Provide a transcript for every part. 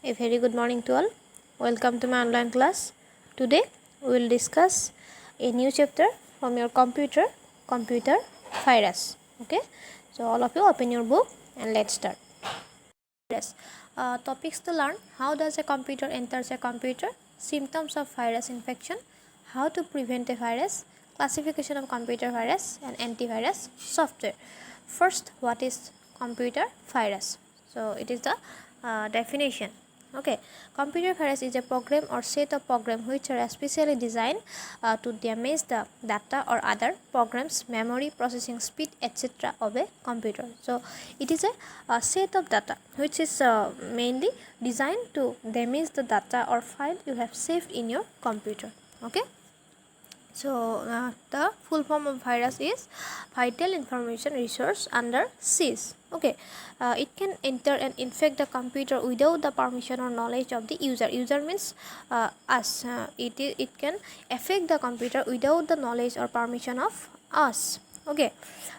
A very good morning to all. Welcome to my online class. Today we will discuss a new chapter from your computer virus. Okay, so all of you open your book and let's start. Yes, topics to learn: how does a computer enters a computer, symptoms of virus infection, how to prevent a virus, classification of computer virus and antivirus software. First, what is computer virus? So it is the definition. Okay, computer virus is a program or set of programs which are specially designed to damage the data or other programs, memory, processing speed, etc. of a computer. So it is a set of data which is mainly designed to damage the data or file you have saved in your computer. Okay. So the full form of virus is vital information resource under SIS. Okay, it can enter and infect the computer without the permission or knowledge of the user. User means us. It can affect the computer without the knowledge or permission of us. Okay,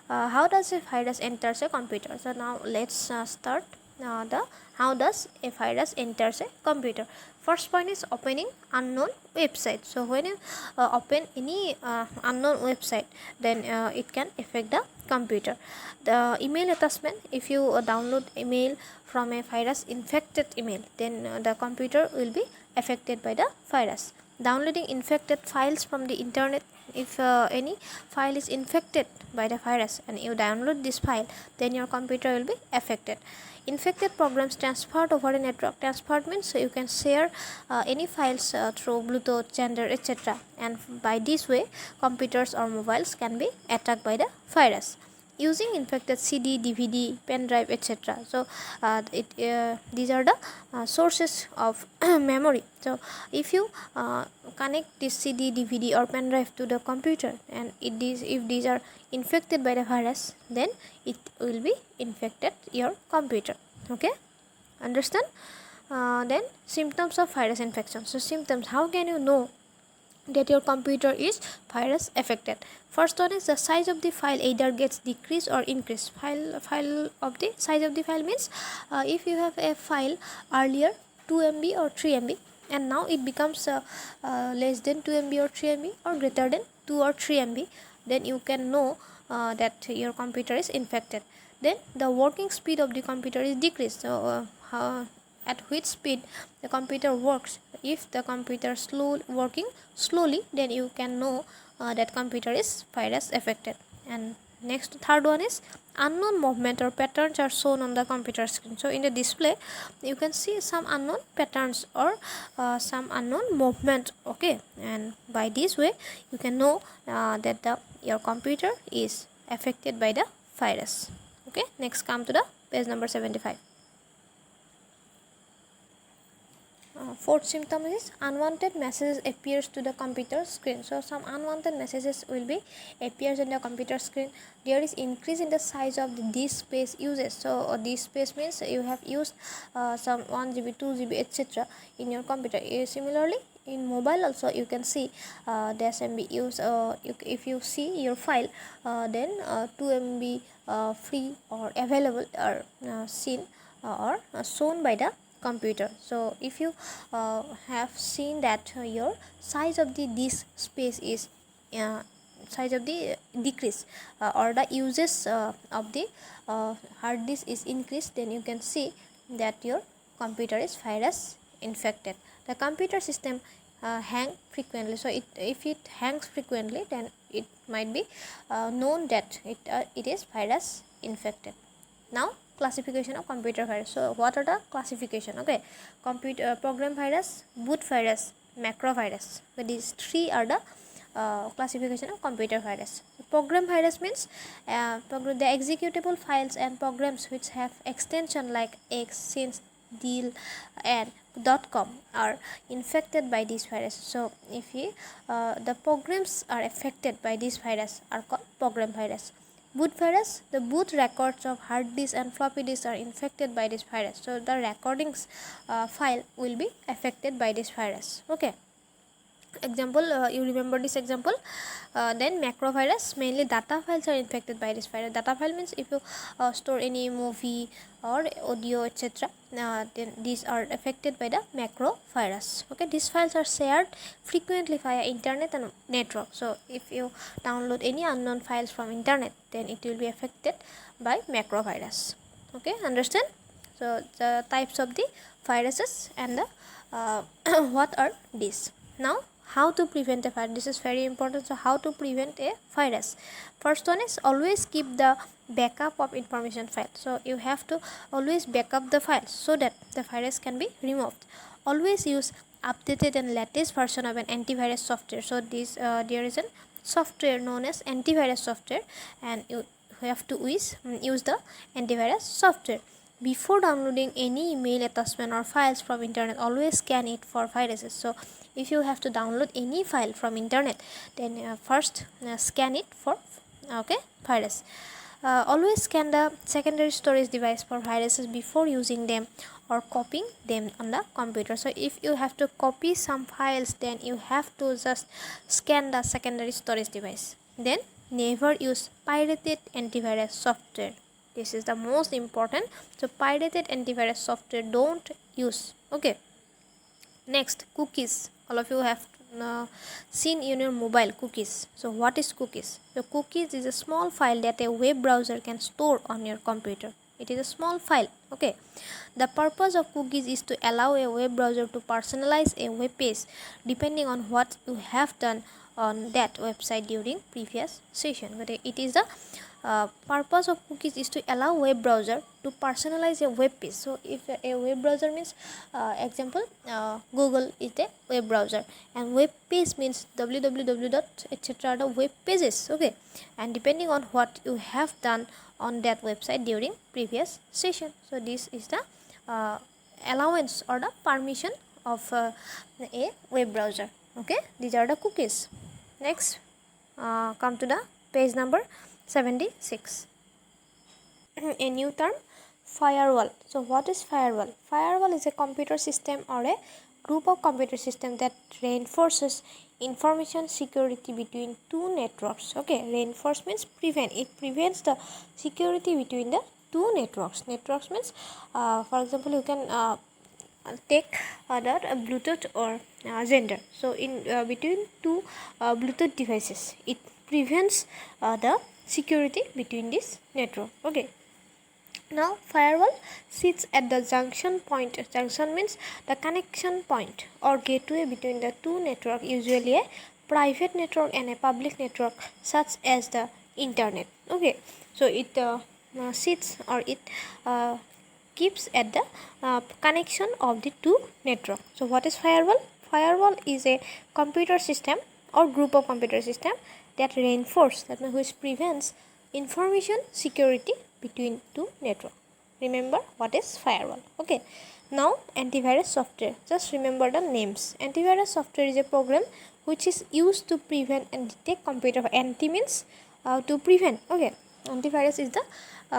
how does a virus enters a computer? So now let's start the how does a virus enters a computer. First point is opening unknown website. So when you open any unknown website, then it can affect the computer. The email attachment, if you download email from a virus infected email, then the computer will be affected by the virus. Downloading infected files from the internet, if any file is infected by the virus and you download this file, then your computer will be affected. Infected programs transferred over a network. Transferred means you can share any files through Bluetooth, Xender, etc. And by this way, computers or mobiles can be attacked by the virus. Using infected CD, DVD, pen drive, etc. So these are the sources of memory. So if you connect this CD, DVD or pen drive to the computer and if these are infected by the virus, then it will be infected your computer. Okay, understand? Then symptoms of virus infection. So symptoms, how can you know that your computer is virus affected? First one is the size of the file either gets decreased or increased. File of the size of the file means if you have a file earlier 2 MB or 3 MB and now it becomes less than 2 MB or 3 MB or greater than 2 or 3 MB, then you can know that your computer is infected. Then the working speed of the computer is decreased. So at which speed the computer works. If the computer working slowly, then you can know that computer is virus affected. And next, third one is unknown movement or patterns are shown on the computer screen. So in the display you can see some unknown patterns or some unknown movement. Okay, and by this way you can know that your computer is affected by the virus. Okay, next come to the page number 75. Fourth symptom is unwanted messages appears to the computer screen. So some unwanted messages will be appears in the computer screen. There is increase in the size of the disk space uses. So disk space means you have used some 1 GB, 2 GB, etc. in your computer. Similarly, in mobile also you can see the SMB use. If you see your file, then 2 MB free or available are seen or shown by the computer. So if you have seen that your size of the disk space is size of the decrease or the uses of the hard disk is increased, then you can see that your computer is virus infected. The computer system hang frequently. So if it hangs frequently, then it might be known that it is virus infected. Now classification of computer virus. So what are the classification? Okay, computer program virus, boot virus, macro virus. So these three are the classification of computer virus. Program virus means the executable files and programs which have extension like X, Since, Deal and .com are infected by this virus. So if the programs are affected by this virus are called program virus. Boot virus, the boot records of hard disk and floppy disk are infected by this virus. So the recordings file will be affected by this virus. Okay. Example, you remember this example. Then macrovirus, mainly data files are infected by this virus. Data file means if you store any movie or audio, etc., then these are affected by the macrovirus. Okay, these files are shared frequently via internet and network. So if you download any unknown files from internet, then it will be affected by macrovirus. Okay, understand? So the types of the viruses and the what are these. Now how to prevent a virus, this is very important. So how to prevent a virus? First one is always keep the backup of information file. So you have to always backup the files so that the virus can be removed. Always use updated and latest version of an antivirus software. So this there is a software known as antivirus software, and you have to use the antivirus software. Before downloading any email attachment or files from internet, always scan it for viruses. So if you have to download any file from internet, then first scan it for virus. Always scan the secondary storage device for viruses before using them or copying them on the computer. So if you have to copy some files, then you have to just scan the secondary storage device. Then never use pirated antivirus software. This is the most important. So pirated antivirus software don't use. Okay. Next, cookies. All of you have seen in your mobile cookies. So what is cookies? So cookies is a small file that a web browser can store on your computer. It is a small file. Okay. The purpose of cookies is to allow a web browser to personalize a web page depending on what you have done on that website during previous session. But it is the purpose of cookies is to allow web browser to personalize a web page. So if a web browser means example, Google is a web browser, and web page means www etc. the web pages. Okay, and depending on what you have done on that website during previous session. So this is the allowance or the permission of a web browser. Okay, these are the cookies. Next, come to the page number 76. A new term, firewall. So what is firewall? Firewall is a computer system or a group of computer system that reinforces information security between two networks. Okay, reinforce means prevent. It prevents the security between the two networks. Networks means for example, you can take other Bluetooth or Xender. So in between two Bluetooth devices, it prevents the security between this network. Okay, now firewall sits at the junction point. Junction means the connection point or gateway between the two network, usually a private network and a public network such as the internet. Okay, so it sits or it keeps at the connection of the two network. So what is firewall? Firewall is a computer system or group of computer system that reinforce, that means which prevents information security between two network. Remember what is firewall. Okay, now antivirus software, just remember the names. Antivirus software is a program which is used to prevent and detect computer. Anti means to prevent. Okay, antivirus is the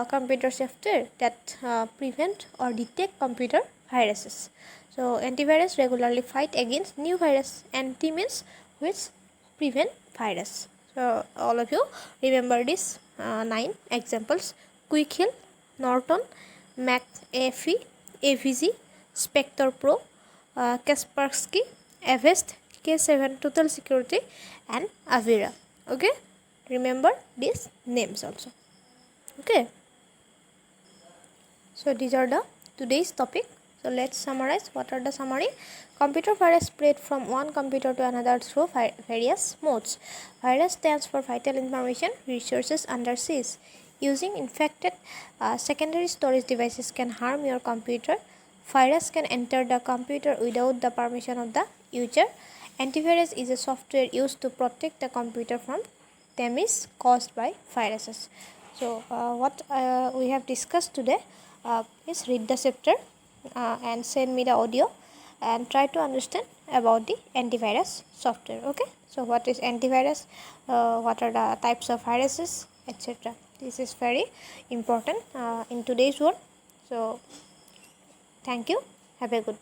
computer software that prevent or detect computer viruses. So antivirus regularly fight against new virus. Anti means which prevent virus. So all of you remember this 9 examples: Quick Heal, Norton, McAfee, AVG, Spectre Pro, Kaspersky, Avast, K7 Total Security, and Avira. Okay, remember these names also. Okay, so these are the today's topic. So let's summarize. What are the summary? Computer virus spread from one computer to another through various modes. Virus stands for vital information resources under siege. Using infected secondary storage devices can harm your computer. Virus can enter the computer without the permission of the user. Antivirus is a software used to protect the computer from damage caused by viruses. So what we have discussed today is read the chapter and send me the audio and try to understand about the antivirus software. Okay, so what is antivirus, what are the types of viruses, etc. This is very important in today's world. So thank you, have a good